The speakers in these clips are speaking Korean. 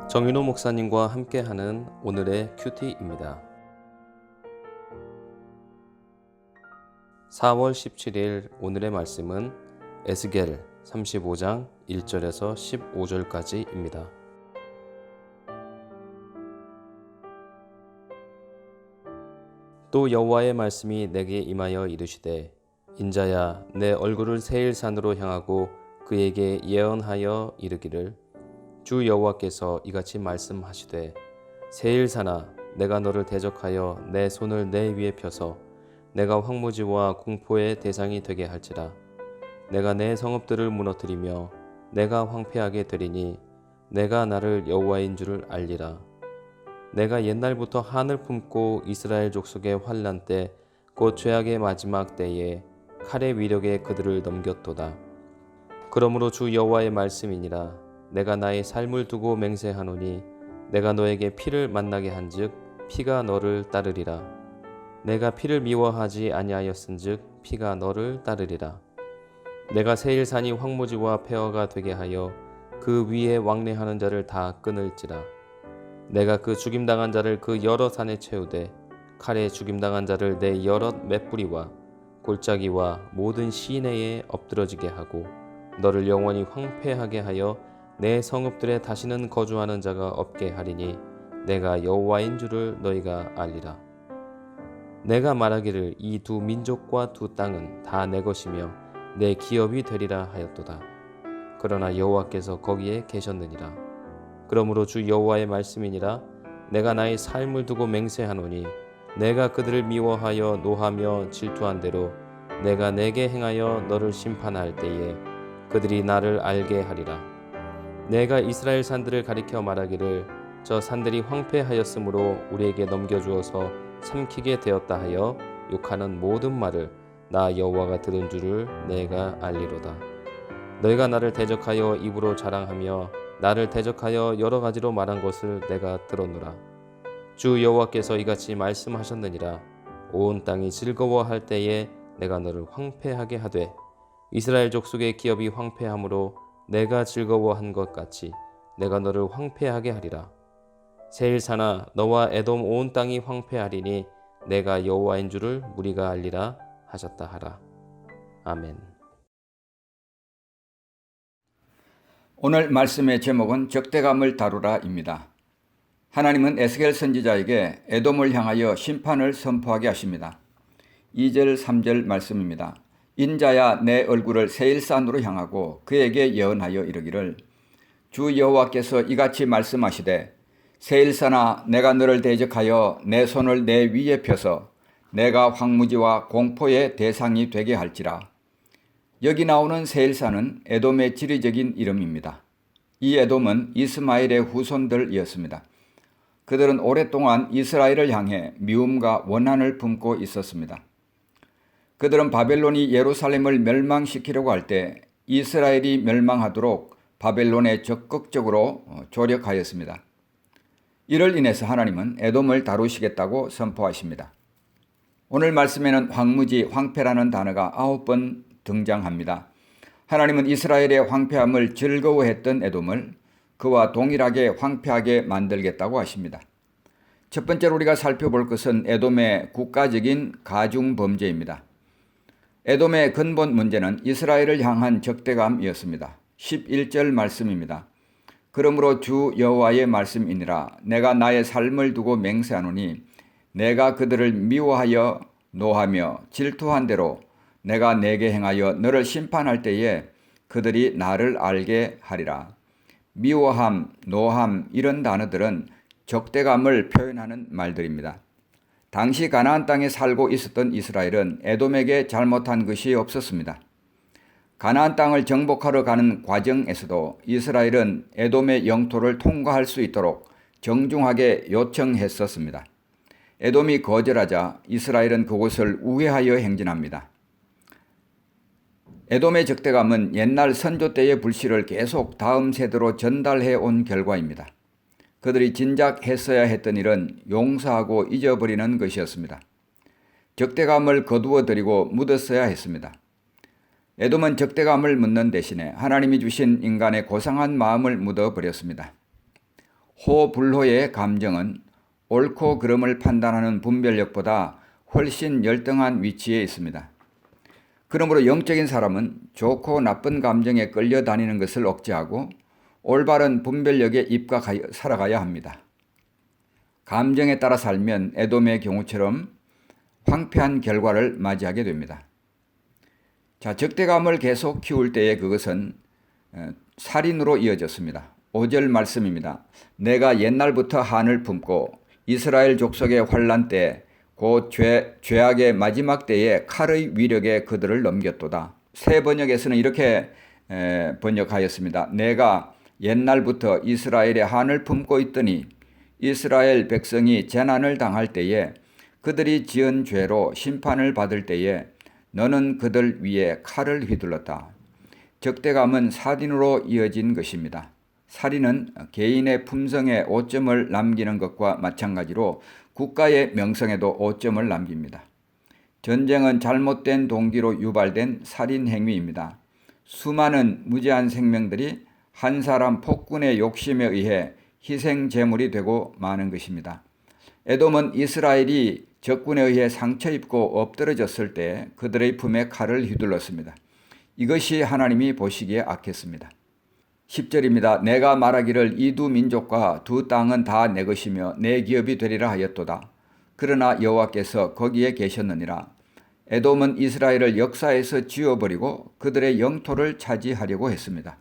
정인호 목사님과 함께하는 오늘의 큐티입니다. 4월 17일 오늘의 말씀은 에스겔 35장 1절에서 15절까지입니다. 또 여호와의 말씀이 내게 임하여 이르시되 인자야 내 얼굴을 세일산으로 향하고 그에게 예언하여 이르기를 주 여호와께서 이같이 말씀하시되 세일산아 내가 너를 대적하여 내 손을 내 위에 펴서 내가 황무지와 공포의 대상이 되게 할지라. 내가 내 성읍들을 무너뜨리며 내가 황폐하게 되리니 내가 나를 여호와인 줄을 알리라. 내가 옛날부터 한을 품고 이스라엘 족속의 환난 때 곧 죄악의 마지막 때에 칼의 위력에 그들을 넘겼도다. 그러므로 주 여호와의 말씀이니라. 내가 나의 삶을 두고 맹세하노니 내가 너에게 피를 만나게 한즉 피가 너를 따르리라. 내가 피를 미워하지 아니하였은즉 피가 너를 따르리라. 내가 세일산이 황무지와 폐허가 되게 하여 그 위에 왕래하는 자를 다 끊을지라. 내가 그 죽임당한 자를 그 여러 산에 채우되 칼에 죽임당한 자를 내 여러 맷뿌리와 골짜기와 모든 시내에 엎드러지게 하고 너를 영원히 황폐하게 하여 내 성읍들에 다시는 거주하는 자가 없게 하리니 내가 여호와인 줄을 너희가 알리라. 내가 말하기를 이 두 민족과 두 땅은 다 내 것이며 내 기업이 되리라 하였도다. 그러나 여호와께서 거기에 계셨느니라. 그러므로 주 여호와의 말씀이니라. 내가 나의 삶을 두고 맹세하노니 내가 그들을 미워하여 노하며 질투한 대로 내가 내게 행하여 너를 심판할 때에 그들이 나를 알게 하리라. 내가 이스라엘 산들을 가리켜 말하기를 저 산들이 황폐하였으므로 우리에게 넘겨주어서 삼키게 되었다 하여 욕하는 모든 말을 나 여호와가 들은 줄을 내가 알리로다. 너희가 나를 대적하여 입으로 자랑하며 나를 대적하여 여러 가지로 말한 것을 내가 들었노라. 주 여호와께서 이같이 말씀하셨느니라. 온 땅이 즐거워할 때에 내가 너를 황폐하게 하되 이스라엘 족속의 기업이 황폐함으로 내가 즐거워한 것 같이 내가 너를 황폐하게 하리라. 세일산아 너와 에돔 온 땅이 황폐하리니 내가 여호와인 줄을 무리가 알리라 하셨다 하라. 아멘. 오늘 말씀의 제목은 적대감을 다루라입니다. 하나님은 에스겔 선지자에게 에돔을 향하여 심판을 선포하게 하십니다. 2절 3절 말씀입니다. 인자야 내 얼굴을 세일산으로 향하고 그에게 예언하여 이르기를 주 여호와께서 이같이 말씀하시되 세일산아 내가 너를 대적하여 내 손을 내 위에 펴서 내가 황무지와 공포의 대상이 되게 할지라. 여기 나오는 세일산은 에돔의 지리적인 이름입니다. 이 에돔은 이스마엘의 후손들이었습니다. 그들은 오랫동안 이스라엘을 향해 미움과 원한을 품고 있었습니다. 그들은 바벨론이 예루살렘을 멸망시키려고 할 때 이스라엘이 멸망하도록 바벨론에 적극적으로 조력하였습니다. 이를 인해서 하나님은 에돔을 다루시겠다고 선포하십니다. 오늘 말씀에는 황무지, 황폐라는 단어가 9번 등장합니다. 하나님은 이스라엘의 황폐함을 즐거워했던 에돔을 그와 동일하게 황폐하게 만들겠다고 하십니다. 첫 번째로 우리가 살펴볼 것은 에돔의 국가적인 가중범죄입니다. 에돔의 근본 문제는 이스라엘을 향한 적대감이었습니다. 11절 말씀입니다. 그러므로 주 여호와의 말씀이니라. 내가 나의 삶을 두고 맹세하노니 내가 그들을 미워하여 노하며 질투한 대로 내가 내게 행하여 너를 심판할 때에 그들이 나를 알게 하리라. 미워함, 노함 이런 단어들은 적대감을 표현하는 말들입니다. 당시 가나안 땅에 살고 있었던 이스라엘은 에돔에게 잘못한 것이 없었습니다. 가나안 땅을 정복하러 가는 과정에서도 이스라엘은 에돔의 영토를 통과할 수 있도록 정중하게 요청했었습니다. 에돔이 거절하자 이스라엘은 그곳을 우회하여 행진합니다. 에돔의 적대감은 옛날 선조 때의 불씨를 계속 다음 세대로 전달해 온 결과입니다. 그들이 진작 했어야 했던 일은 용서하고 잊어버리는 것이었습니다. 적대감을 거두어들이고 묻었어야 했습니다. 에돔은 적대감을 묻는 대신에 하나님이 주신 인간의 고상한 마음을 묻어버렸습니다. 호불호의 감정은 옳고 그름을 판단하는 분별력보다 훨씬 열등한 위치에 있습니다. 그러므로 영적인 사람은 좋고 나쁜 감정에 끌려다니는 것을 억제하고 올바른 분별력에 입각하여 살아가야 합니다. 감정에 따라 살면 에돔의 경우처럼 황폐한 결과를 맞이하게 됩니다. 자, 적대감을 계속 키울 때에 그것은 살인으로 이어졌습니다. 5절 말씀입니다. 내가 옛날부터 한을 품고 이스라엘 족속의 환난 때 곧 죄악의 마지막 때에 칼의 위력에 그들을 넘겼도다. 새 번역에서는 이렇게 번역하였습니다. 내가 옛날부터 이스라엘의 한을 품고 있더니 이스라엘 백성이 재난을 당할 때에 그들이 지은 죄로 심판을 받을 때에 너는 그들 위에 칼을 휘둘렀다. 적대감은 살인으로 이어진 것입니다. 살인은 개인의 품성에 오점을 남기는 것과 마찬가지로 국가의 명성에도 오점을 남깁니다. 전쟁은 잘못된 동기로 유발된 살인 행위입니다. 수많은 무지한 생명들이 한 사람 폭군의 욕심에 의해 희생 제물이 되고 마는 것입니다. 에돔은 이스라엘이 적군에 의해 상처 입고 엎드러졌을 때 그들의 품에 칼을 휘둘렀습니다. 이것이 하나님이 보시기에 악했습니다. 10절입니다. 내가 말하기를 이 두 민족과 두 땅은 다 내 것이며 내 기업이 되리라 하였도다. 그러나 여호와께서 거기에 계셨느니라. 에돔은 이스라엘을 역사에서 지워버리고 그들의 영토를 차지하려고 했습니다.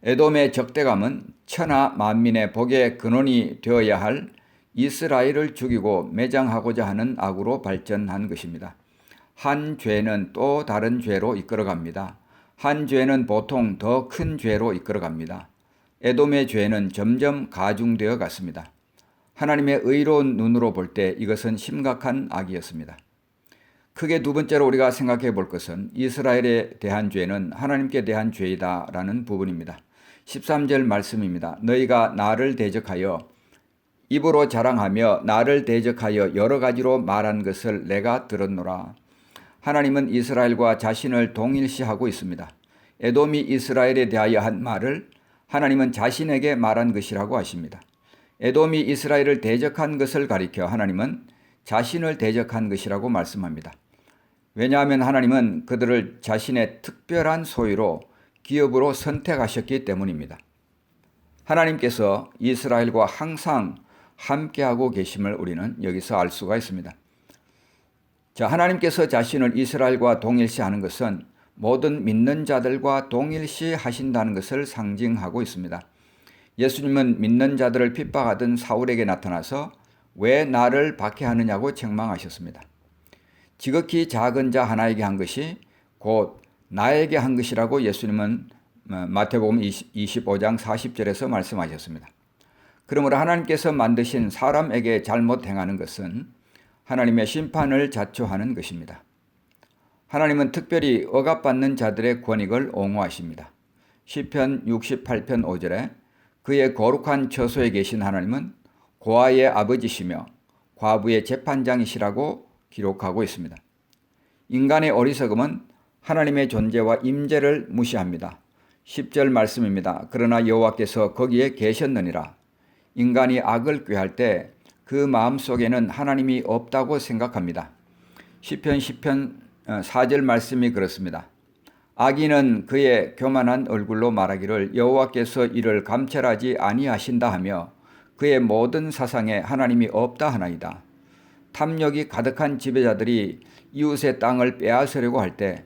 에돔의 적대감은 천하 만민의 복의 근원이 되어야 할 이스라엘을 죽이고 매장하고자 하는 악으로 발전한 것입니다. 한 죄는 또 다른 죄로 이끌어갑니다. 한 죄는 보통 더 큰 죄로 이끌어갑니다. 에돔의 죄는 점점 가중되어 갔습니다. 하나님의 의로운 눈으로 볼 때 이것은 심각한 악이었습니다. 크게 두 번째로 우리가 생각해 볼 것은 이스라엘에 대한 죄는 하나님께 대한 죄이다라는 부분입니다. 13절 말씀입니다. 너희가 나를 대적하여 입으로 자랑하며 나를 대적하여 여러 가지로 말한 것을 내가 들었노라. 하나님은 이스라엘과 자신을 동일시하고 있습니다. 에돔이 이스라엘에 대하여 한 말을 하나님은 자신에게 말한 것이라고 하십니다. 에돔이 이스라엘을 대적한 것을 가리켜 하나님은 자신을 대적한 것이라고 말씀합니다. 왜냐하면 하나님은 그들을 자신의 특별한 소유로 기업으로 선택하셨기 때문입니다. 하나님께서 이스라엘과 항상 함께하고 계심을 우리는 여기서 알 수가 있습니다. 자, 하나님께서 자신을 이스라엘과 동일시하는 것은 모든 믿는 자들과 동일시 하신다는 것을 상징하고 있습니다. 예수님은 믿는 자들을 핍박하던 사울에게 나타나서 왜 나를 박해하느냐고 책망하셨습니다. 지극히 작은 자 하나에게 한 것이 곧 나에게 한 것이라고 예수님은 마태복음 25장 40절에서 말씀하셨습니다. 그러므로 하나님께서 만드신 사람에게 잘못 행하는 것은 하나님의 심판을 자초하는 것입니다. 하나님은 특별히 억압받는 자들의 권익을 옹호하십니다. 시편 68편 5절에 그의 거룩한 처소에 계신 하나님은 고아의 아버지시며 과부의 재판장이시라고 기록하고 있습니다. 인간의 어리석음은 하나님의 존재와 임재를 무시합니다. 10절 말씀입니다. 그러나 여호와께서 거기에 계셨느니라. 인간이 악을 꾀할 때 그 마음속에는 하나님이 없다고 생각합니다. 시편 4절 말씀이 그렇습니다. 악인은 그의 교만한 얼굴로 말하기를 여호와께서 이를 감찰하지 아니하신다 하며 그의 모든 사상에 하나님이 없다 하나이다. 탐욕이 가득한 지배자들이 이웃의 땅을 빼앗으려고 할 때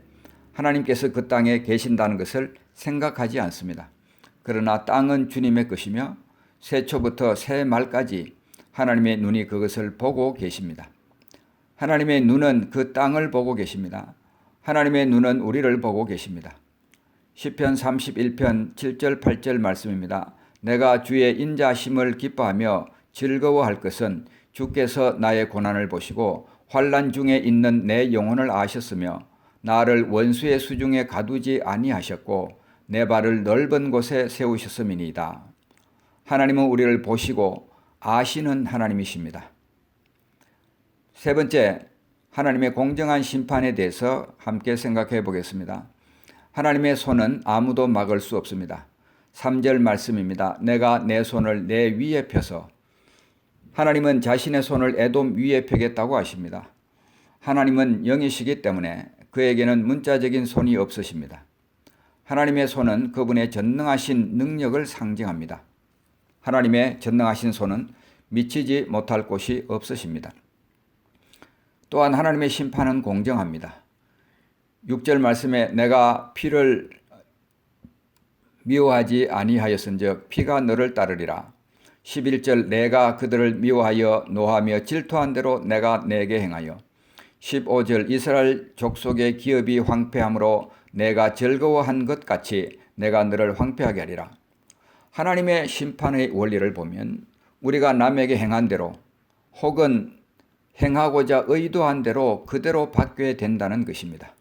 하나님께서 그 땅에 계신다는 것을 생각하지 않습니다. 그러나 땅은 주님의 것이며 새초부터 새말까지 하나님의 눈이 그것을 보고 계십니다. 하나님의 눈은 그 땅을 보고 계십니다. 하나님의 눈은 우리를 보고 계십니다. 시편 31편 7절 8절 말씀입니다. 내가 주의 인자심을 기뻐하며 즐거워할 것은 주께서 나의 고난을 보시고 환난 중에 있는 내 영혼을 아셨으며 나를 원수의 수중에 가두지 아니하셨고 내 발을 넓은 곳에 세우셨음이니이다. 하나님은 우리를 보시고 아시는 하나님이십니다. 세 번째, 하나님의 공정한 심판에 대해서 함께 생각해 보겠습니다. 하나님의 손은 아무도 막을 수 없습니다. 3절 말씀입니다. 내가 내 손을 내 위에 펴서. 하나님은 자신의 손을 에돔 위에 펴겠다고 하십니다. 하나님은 영이시기 때문에 그에게는 문자적인 손이 없으십니다. 하나님의 손은 그분의 전능하신 능력을 상징합니다. 하나님의 전능하신 손은 미치지 못할 곳이 없으십니다. 또한 하나님의 심판은 공정합니다. 6절 말씀에 내가 피를 미워하지 아니하였은즉 피가 너를 따르리라. 11절 내가 그들을 미워하여 노하며 질투한 대로 내가 내게 행하여. 15절 이스라엘 족속의 기업이 황폐함으로 내가 즐거워한 것 같이 내가 너를 황폐하게 하리라. 하나님의 심판의 원리를 보면 우리가 남에게 행한 대로 혹은 행하고자 의도한 대로 그대로 받게 된다는 것입니다.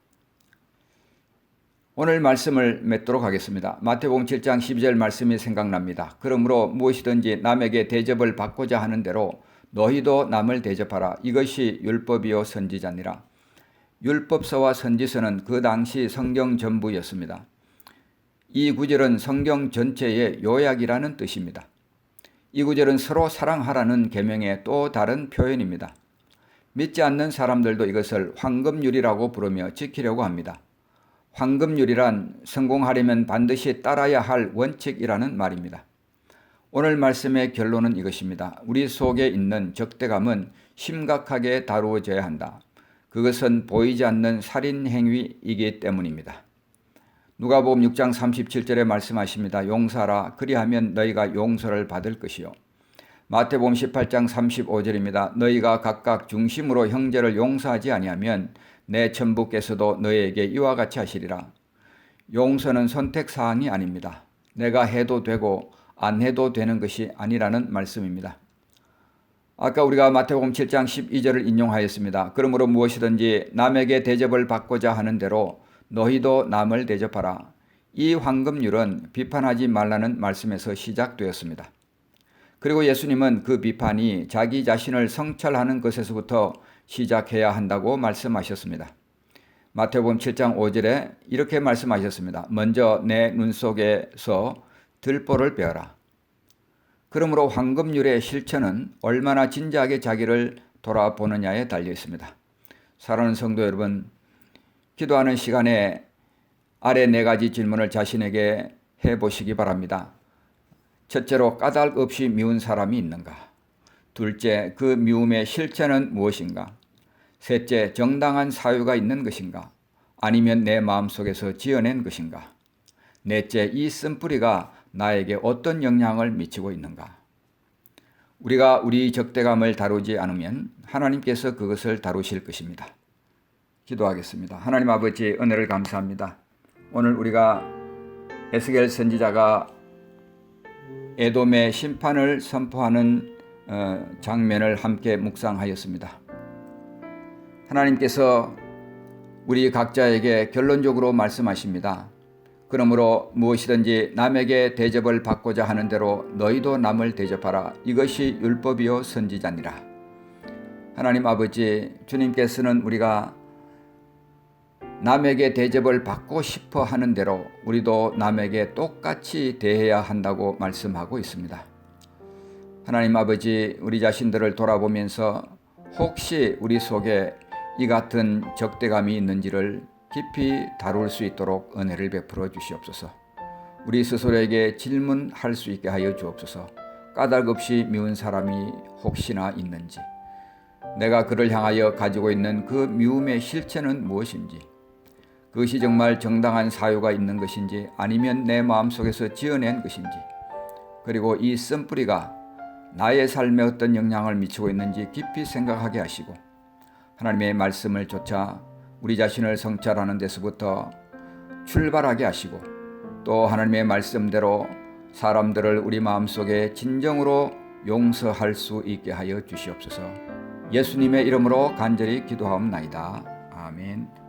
오늘 말씀을 맺도록 하겠습니다. 마태복음 7장 12절 말씀이 생각납니다. 그러므로 무엇이든지 남에게 대접을 받고자 하는 대로 너희도 남을 대접하라. 이것이 율법이요 선지자니라. 율법서와 선지서는 그 당시 성경 전부였습니다. 이 구절은 성경 전체의 요약이라는 뜻입니다. 이 구절은 서로 사랑하라는 계명의 또 다른 표현입니다. 믿지 않는 사람들도 이것을 황금률이라고 부르며 지키려고 합니다. 황금률이란 성공하려면 반드시 따라야 할 원칙이라는 말입니다. 오늘 말씀의 결론은 이것입니다. 우리 속에 있는 적대감은 심각하게 다루어져야 한다. 그것은 보이지 않는 살인 행위이기 때문입니다. 누가복음 6장 37절에 말씀하십니다. 용서하라. 그리하면 너희가 용서를 받을 것이요. 마태복음 18장 35절입니다. 너희가 각각 중심으로 형제를 용서하지 아니하면 내 천부께서도 너희에게 이와 같이 하시리라. 용서는 선택사항이 아닙니다. 내가 해도 되고 안 해도 되는 것이 아니라는 말씀입니다. 아까 우리가 마태복음 7장 12절을 인용하였습니다. 그러므로 무엇이든지 남에게 대접을 받고자 하는 대로 너희도 남을 대접하라. 이 황금률은 비판하지 말라는 말씀에서 시작되었습니다. 그리고 예수님은 그 비판이 자기 자신을 성찰하는 것에서부터 시작해야 한다고 말씀하셨습니다. 마태복음 7장 5절에 이렇게 말씀하셨습니다. 먼저 내 눈 속에서 들보를 빼어라. 그러므로 황금률의 실천은 얼마나 진지하게 자기를 돌아보느냐에 달려 있습니다. 사랑하는 성도 여러분, 기도하는 시간에 아래 4가지 질문을 자신에게 해보시기 바랍니다. 첫째로 까닭 없이 미운 사람이 있는가? 둘째, 그 미움의 실체는 무엇인가? 셋째, 정당한 사유가 있는 것인가? 아니면 내 마음속에서 지어낸 것인가? 넷째, 이 쓴뿌리가 나에게 어떤 영향을 미치고 있는가? 우리가 우리 적대감을 다루지 않으면 하나님께서 그것을 다루실 것입니다. 기도하겠습니다. 하나님 아버지, 은혜를 감사합니다. 오늘 우리가 에스겔 선지자가 에돔의 심판을 선포하는 장면을 함께 묵상하였습니다. 하나님께서 우리 각자에게 결론적으로 말씀하십니다. 그러므로 무엇이든지 남에게 대접을 받고자 하는 대로 너희도 남을 대접하라. 이것이 율법이요 선지자니라. 하나님 아버지, 주님께서는 우리가 남에게 대접을 받고 싶어 하는 대로 우리도 남에게 똑같이 대해야 한다고 말씀하고 있습니다. 하나님 아버지, 우리 자신들을 돌아보면서 혹시 우리 속에 이 같은 적대감이 있는지를 깊이 다룰 수 있도록 은혜를 베풀어 주시옵소서. 우리 스스로에게 질문할 수 있게 하여 주옵소서. 까닭 없이 미운 사람이 혹시나 있는지, 내가 그를 향하여 가지고 있는 그 미움의 실체는 무엇인지, 그것이 정말 정당한 사유가 있는 것인지 아니면 내 마음속에서 지어낸 것인지, 그리고 이 쓴뿌리가 나의 삶에 어떤 영향을 미치고 있는지 깊이 생각하게 하시고 하나님의 말씀을 쫓아 우리 자신을 성찰하는 데서부터 출발하게 하시고 또 하나님의 말씀대로 사람들을 우리 마음속에 진정으로 용서할 수 있게 하여 주시옵소서. 예수님의 이름으로 간절히 기도하옵나이다. 아멘.